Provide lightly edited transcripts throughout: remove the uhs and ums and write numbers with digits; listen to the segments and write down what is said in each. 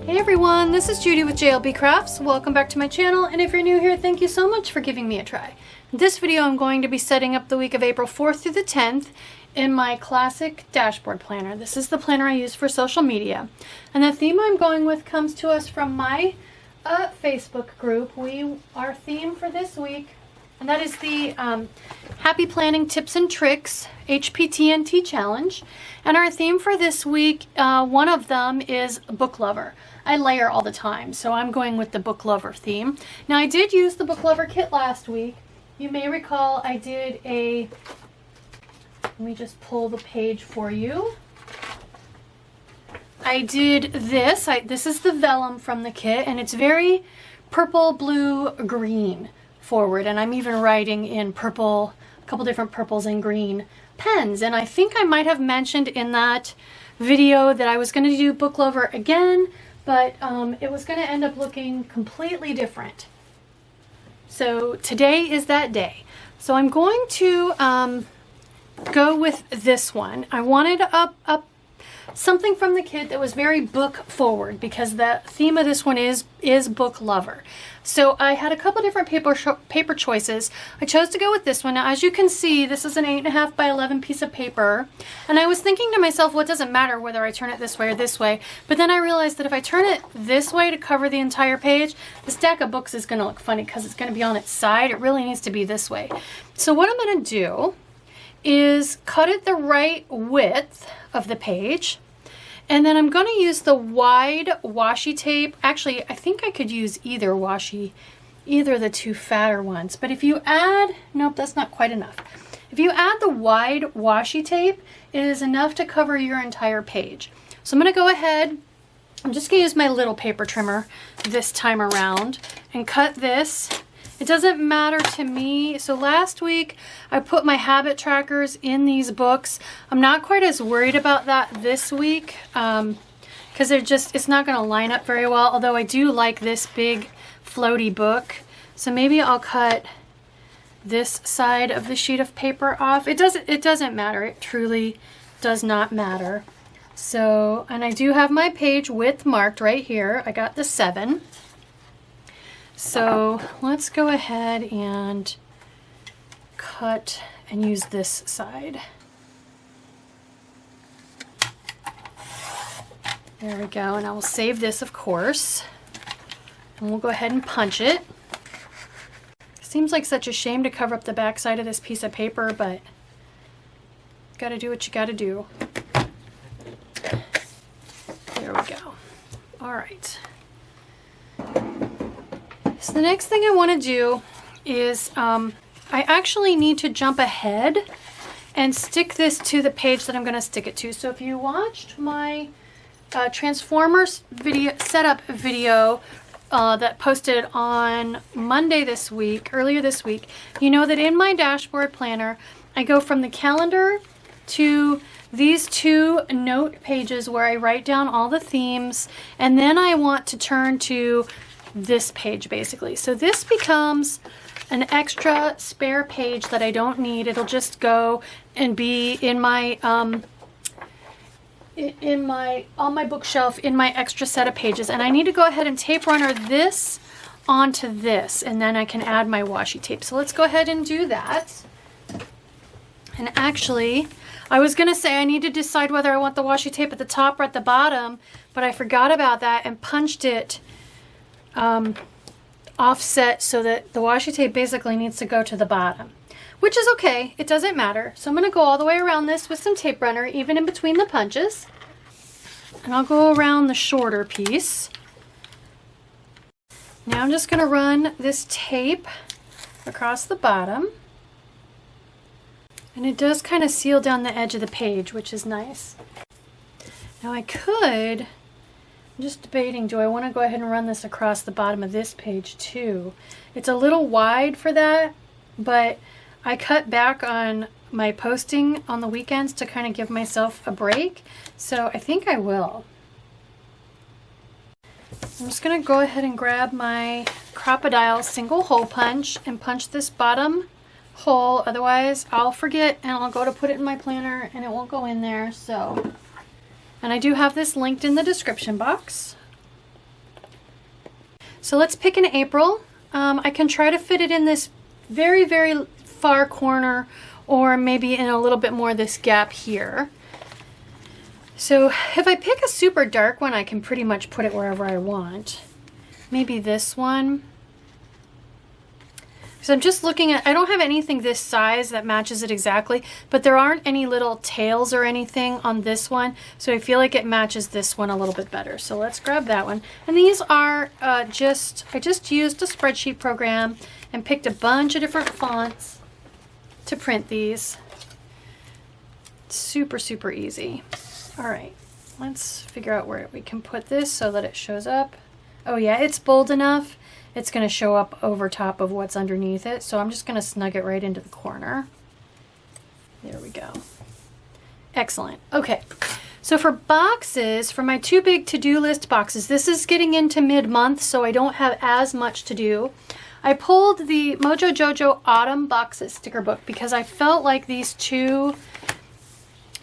Hey everyone, this is Judi with JLBCrafts. Welcome back to my channel, and if you're new here, thank you so much for giving me a try. In this video, I'm going to be setting up the week of April 4th through the 10th in my classic dashboard planner. This is the planner I use for social media. And the theme I'm going with comes to us from my Facebook group. Our theme for this week, and that is the Happy Planning Tips and Tricks HPTNT Challenge. And our theme for this week, one of them is book lover. I layer all the time, so I'm going with the book lover theme. Now, I did use the book lover kit last week. You may recall I did let me just pull the page for you. I did this. This is the vellum from the kit, and it's very purple, blue, green forward, and I'm even writing in purple, a couple different purples and green pens. And I think I might have mentioned in that video that I was going to do book lover again, but it was going to end up looking completely different. So today is that day. So I'm going to go with this one. I wanted something from the kit that was very book forward, because the theme of this one is book lover. So I had a couple different paper choices. I chose to go with this one. Now, as you can see, this is an 8.5 by 11 piece of paper. And I was thinking to myself, well, it doesn't matter whether I turn it this way or this way. But then I realized that if I turn it this way to cover the entire page, the stack of books is going to look funny because it's going to be on its side. It really needs to be this way. So what I'm going to do is cut it the right width of the page. And then I'm going to use the wide washi tape. Actually, I think I could use either of the two fatter ones. But if you add, nope, that's not quite enough. If you add the wide washi tape, it is enough to cover your entire page. So I'm going to go ahead, I'm just going to use my little paper trimmer this time around and cut this. It doesn't matter to me. So last week I put my habit trackers in these books. I'm not quite as worried about that this week because it's not going to line up very well, although I do like this big floaty book. So maybe I'll cut this side of the sheet of paper off. It doesn't matter. It truly does not matter. So, and I do have my page width marked right here. I got the 7. So let's go ahead and cut and use this side. There we go, and I will save this, of course. And we'll go ahead and punch it. Seems like such a shame to cover up the back side of this piece of paper, but gotta do what you gotta do. There we go. All right. So the next thing I want to do is I actually need to jump ahead and stick this to the page that I'm going to stick it to. So if you watched my Transformers setup video that posted on Monday this week, earlier this week, you know that in my dashboard planner, I go from the calendar to these two note pages where I write down all the themes, and then I want to turn to this page basically. So this becomes an extra spare page that I don't need. It'll just go and be in my on my bookshelf in my extra set of pages, and I need to go ahead and tape runner this onto this, and then I can add my washi tape. So let's go ahead and do that. And actually, I was gonna say I need to decide whether I want the washi tape at the top or at the bottom, but I forgot about that and punched it offset so that the washi tape basically needs to go to the bottom, which is okay. It doesn't matter. So I'm going to go all the way around this with some tape runner, even in between the punches. And I'll go around the shorter piece. Now I'm just going to run this tape across the bottom. And it does kind of seal down the edge of the page, which is nice. Now I'm just debating, do I want to go ahead and run this across the bottom of this page too? It's a little wide for that, but I cut back on my posting on the weekends to kind of give myself a break, so I think I will. I'm just going to go ahead and grab my Crop-A-Dile single hole punch and punch this bottom hole, otherwise I'll forget and I'll go to put it in my planner and it won't go in there. So, and I do have this linked in the description box. So let's pick an April. I can try to fit it in this very, very far corner, or maybe in a little bit more this gap here. So if I pick a super dark one, I can pretty much put it wherever I want. Maybe this one. So I'm just looking at, I don't have anything this size that matches it exactly, but there aren't any little tails or anything on this one, so I feel like it matches this one a little bit better. So let's grab that one. And these are I just used a spreadsheet program and picked a bunch of different fonts to print these. Super, super easy. All right, let's figure out where we can put this so that it shows up. Oh yeah, it's bold enough. It's going to show up over top of what's underneath it. So I'm just going to snug it right into the corner. There we go. Excellent. Okay. So for boxes, for my 2 big to-do list boxes, this is getting into mid-month, so I don't have as much to do. I pulled the Mojo Jojo Autumn Boxes sticker book because I felt like these 2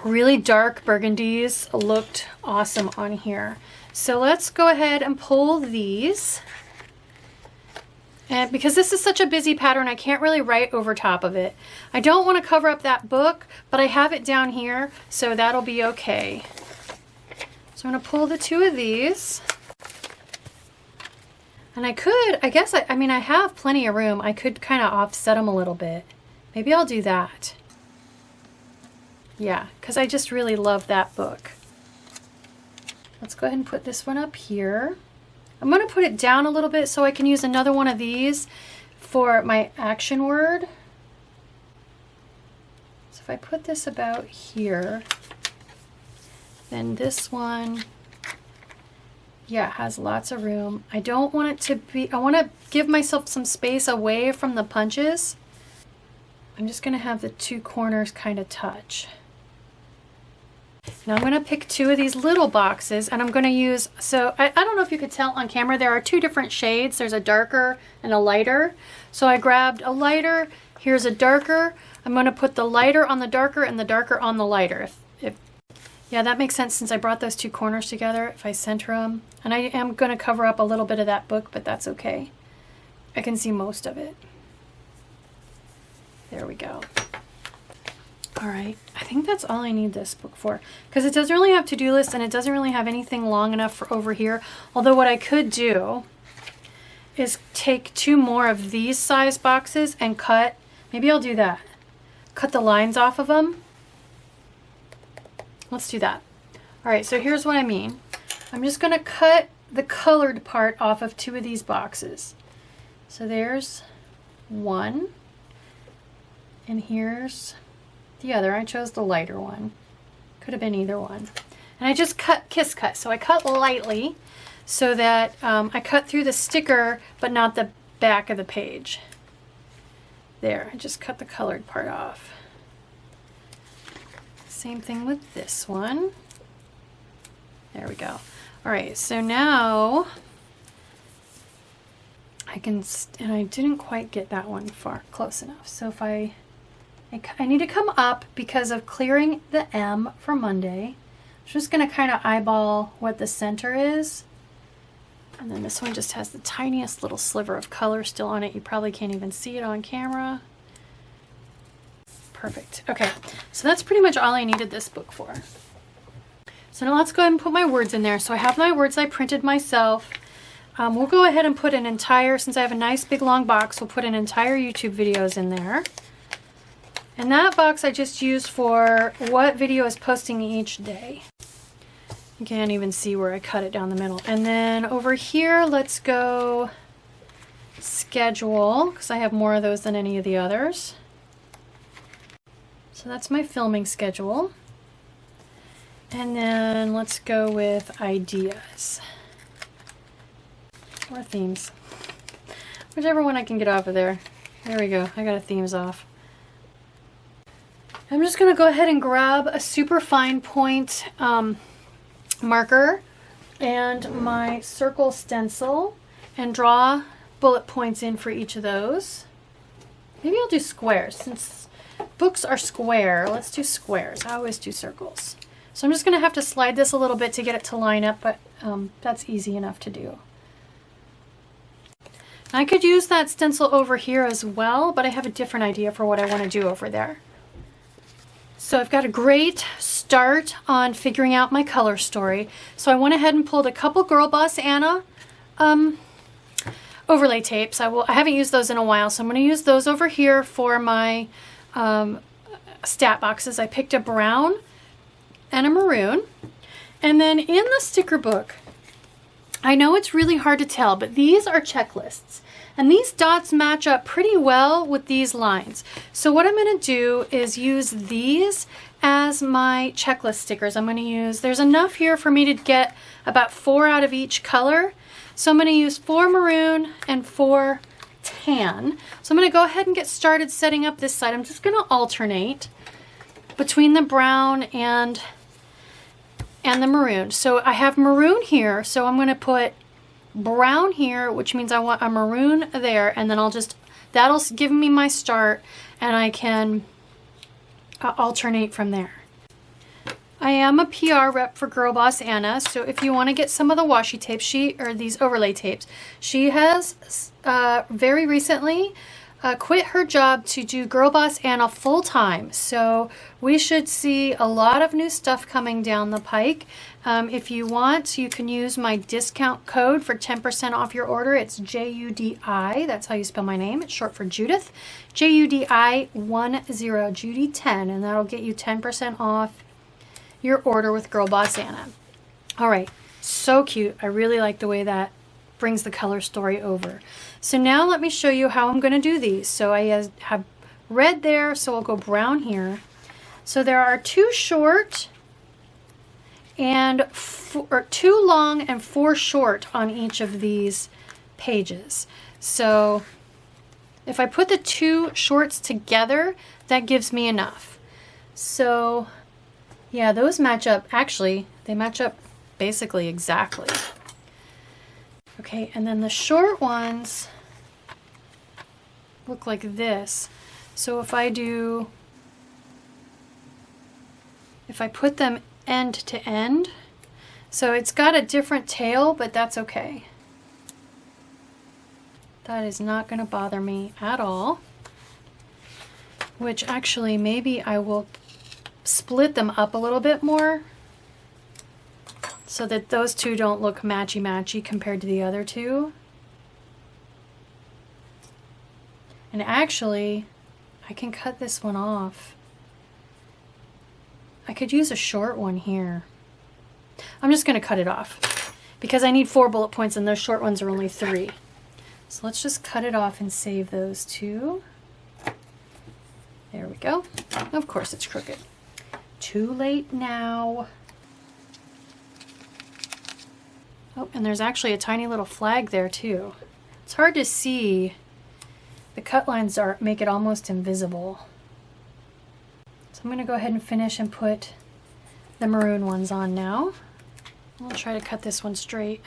really dark burgundies looked awesome on here. So let's go ahead and pull these. And because this is such a busy pattern, I can't really write over top of it. I don't want to cover up that book, but I have it down here, so that'll be okay. So I'm going to pull the 2 of these. And I could, I guess, I mean, I have plenty of room. I could kind of offset them a little bit. Maybe I'll do that. Yeah, because I just really love that book. Let's go ahead and put this one up here. I'm going to put it down a little bit so I can use another one of these for my action word. So if I put this about here, then this one, yeah, has lots of room. I don't want it to be, I want to give myself some space away from the punches. I'm just going to have the 2 corners kind of touch. Now I'm going to pick 2 of these little boxes, and I'm going to use, so I don't know if you could tell on camera, there are 2 different shades. There's a darker and a lighter. So I grabbed a lighter, here's a darker. I'm going to put the lighter on the darker and the darker on the lighter. Yeah, that makes sense since I brought those 2 corners together, if I center them. And I am going to cover up a little bit of that book, but that's okay. I can see most of it. There we go. All right, I think that's all I need this book for, because it doesn't really have to-do lists and it doesn't really have anything long enough for over here. Although what I could do is take 2 more of these size boxes and cut, maybe I'll do that, cut the lines off of them. Let's do that. All right, so here's what I mean. I'm just going to cut the colored part off of 2 of these boxes. So there's one, and here's the other. I chose the lighter one. Could have been either one. And I just kiss cut. So I cut lightly so that I cut through the sticker, but not the back of the page. There, I just cut the colored part off. Same thing with this one. There we go. All right, so now I can, and I didn't quite get that one close enough. So if I need to come up because of clearing the M for Monday. I'm just going to kind of eyeball what the center is. And then this one just has the tiniest little sliver of color still on it. You probably can't even see it on camera. Perfect. Okay, so that's pretty much all I needed this book for. So now let's go ahead and put my words in there. So I have my words I printed myself. We'll go ahead and put an entire, since I have a nice big long box, we'll put an entire YouTube videos in there. And that box I just used for what video is posting each day. You can't even see where I cut it down the middle. And then over here, let's go schedule, because I have more of those than any of the others. So that's my filming schedule. And then let's go with ideas or themes. Whichever one I can get off of there. There we go. I got a themes off. I'm just going to go ahead and grab a super fine point marker and my circle stencil and draw bullet points in for each of those. Maybe I'll do squares. Since books are square, let's do squares. I always do circles. So I'm just going to have to slide this a little bit to get it to line up, but that's easy enough to do. I could use that stencil over here as well, but I have a different idea for what I want to do over there. So I've got a great start on figuring out my color story. So I went ahead and pulled a couple Girl Boss Anna overlay tapes. I haven't used those in a while, so I'm going to use those over here for my stat boxes. I picked a brown and a maroon. And then in the sticker book, I know it's really hard to tell, but these are checklists. And these dots match up pretty well with these lines. So what I'm going to do is use these as my checklist stickers. I'm going to use, there's enough here for me to get about 4 out of each color. So I'm going to use 4 maroon and 4 tan. So I'm going to go ahead and get started setting up this side. I'm just going to alternate between the brown and the maroon. So I have maroon here, so I'm going to put brown here, which means I want a maroon there, and then that'll give me my start, and I can alternate from there. I am a PR rep for Girl Boss Anna, so if you want to get some of the washi tapes, or these overlay tapes, she has very recently quit her job to do Girl Boss Anna full time. So we should see a lot of new stuff coming down the pike. If you want, you can use my discount code for 10% off your order. It's JUDI. That's how you spell my name. It's short for Judith. JUDI10, Judy 10, and that'll get you 10% off your order with Girl Boss Anna. All right, so cute. I really like the way that brings the color story over. So now let me show you how I'm going to do these. So I have red there, so I'll go brown here. So there are 2 short and 2 long and 4 short on each of these pages. So if I put the 2 shorts together, that gives me enough. So yeah, those match up. Actually, they match up basically exactly. Okay, and then the short ones look like this. So if I put them end to end, so it's got a different tail, but that's okay. That is not going to bother me at all. Which actually, maybe I will split them up a little bit more so that those 2 don't look matchy-matchy compared to the other 2. And actually, I can cut this one off. I could use a short one here. I'm just going to cut it off because I need 4 bullet points and those short ones are only 3. So let's just cut it off and save those 2. There we go. Of course it's crooked. Too late now. Oh, and there's actually a tiny little flag there too. It's hard to see. The cut lines make it almost invisible. So I'm going to go ahead and finish and put the maroon ones on now. I'll try to cut this one straight.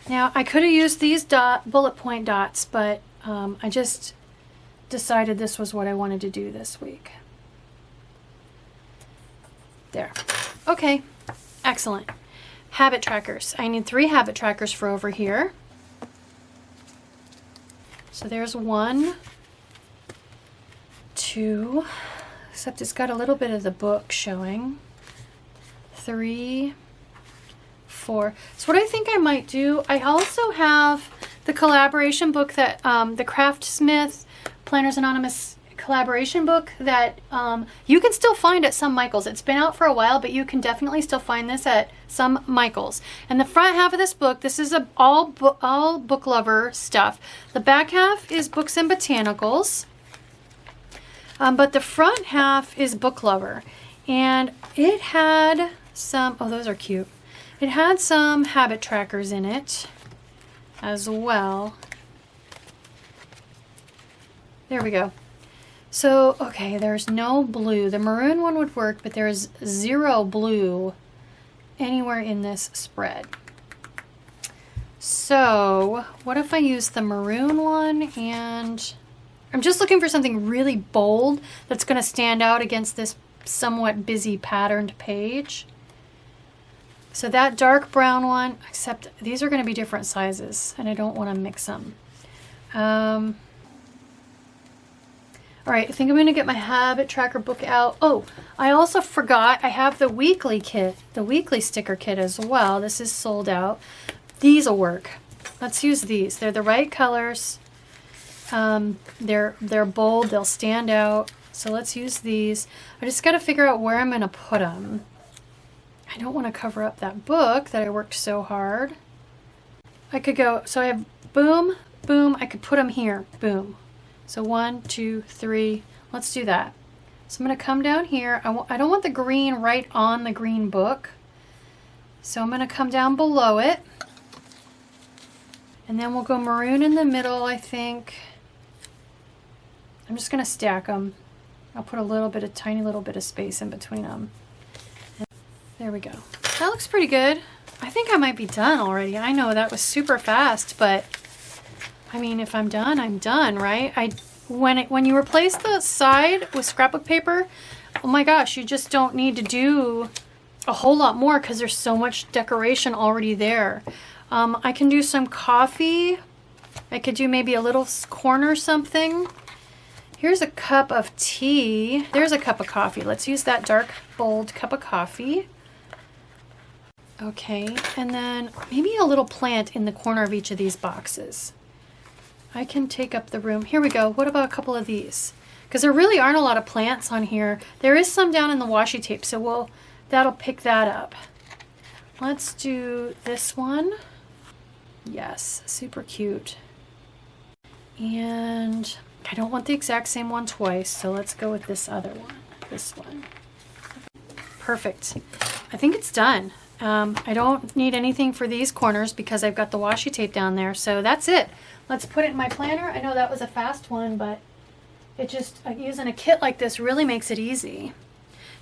Now I could have used these bullet point dots, but I just decided this was what I wanted to do this week. There. Okay, excellent. Habit trackers. I need 3 habit trackers for over here. So there's 1, 2, except it's got a little bit of the book showing. 3, 4. So what I think I might do, I also have the collaboration book that the Craftsmith Planners Anonymous collaboration book that you can still find at some Michaels. It's been out for a while, but you can definitely still find this at some Michaels. And the front half of this book, this is all book lover stuff. The back half is books and botanicals, but the front half is book lover. And it had some, oh, those are cute. It had some habit trackers in it as well. There we go. So, okay, there's no blue. The maroon one would work, but there's 0 blue anywhere in this spread. So, what if I use the maroon one, and I'm just looking for something really bold that's going to stand out against this somewhat busy patterned page. So that dark brown one, except these are going to be different sizes and I don't want to mix them. All right, I think I'm going to get my habit tracker book out. Oh, I also forgot I have the weekly kit, the weekly sticker kit as well. This is sold out. These will work. Let's use these. They're the right colors. They're bold, they'll stand out. So let's use these. I just got to figure out where I'm going to put them. I don't want to cover up that book that I worked so hard. I could go, so I have boom, boom, I could put them here, boom. So 1, 2, 3, let's do that. So I'm going to come down here. I don't want the green right on the green book. So I'm going to come down below it. And then we'll go maroon in the middle, I think. I'm just going to stack them. I'll put a tiny little bit of space in between them. There we go. That looks pretty good. I think I might be done already. I know that was super fast, but I mean, if I'm done, I'm done, right? When you replace the side with scrapbook paper, oh my gosh, you just don't need to do a whole lot more because there's so much decoration already there. I can do some coffee. I could do maybe a little corner something. Here's a cup of tea. There's a cup of coffee. Let's use that dark, bold cup of coffee. Okay, and then maybe a little plant in the corner of each of these boxes. I can take up the room. Here we go. What about a couple of these? Because there really aren't a lot of plants on here. There is some down in the washi tape, so that'll pick that up. Let's do this one. Yes, super cute. And I don't want the exact same one twice, so let's go with this other one. This one. Perfect. I think it's done. I don't need anything for these corners because I've got the washi tape down there, so that's it. Let's put it in my planner. I know that was a fast one, but it just, using a kit like this really makes it easy.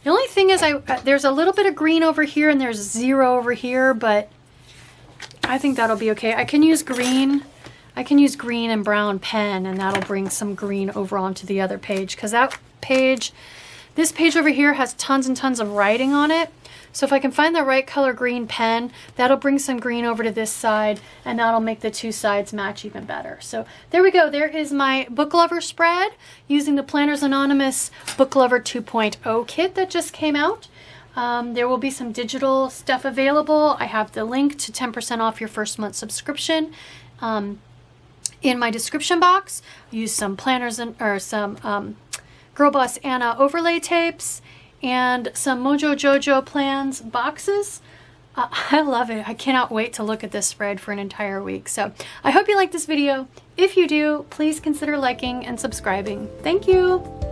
The only thing is there's a little bit of green over here and there's 0 over here, but I think that'll be okay. I can use green and brown pen, and that'll bring some green over onto the other page, because this page over here has tons and tons of writing on it. So if I can find the right color green pen, that'll bring some green over to this side, and that'll make the two sides match even better. So there we go. There is my Book Lover spread using the Planners Anonymous Book Lover 2.0 kit that just came out. There will be some digital stuff available. I have the link to 10% off your first month subscription in my description box. Use some planners or some Girl Boss Anna overlay tapes and some Mojo Jojo plans boxes. I love it. I cannot wait to look at this spread for an entire week. So I hope you like this video. If you do, please consider liking and subscribing. Thank you.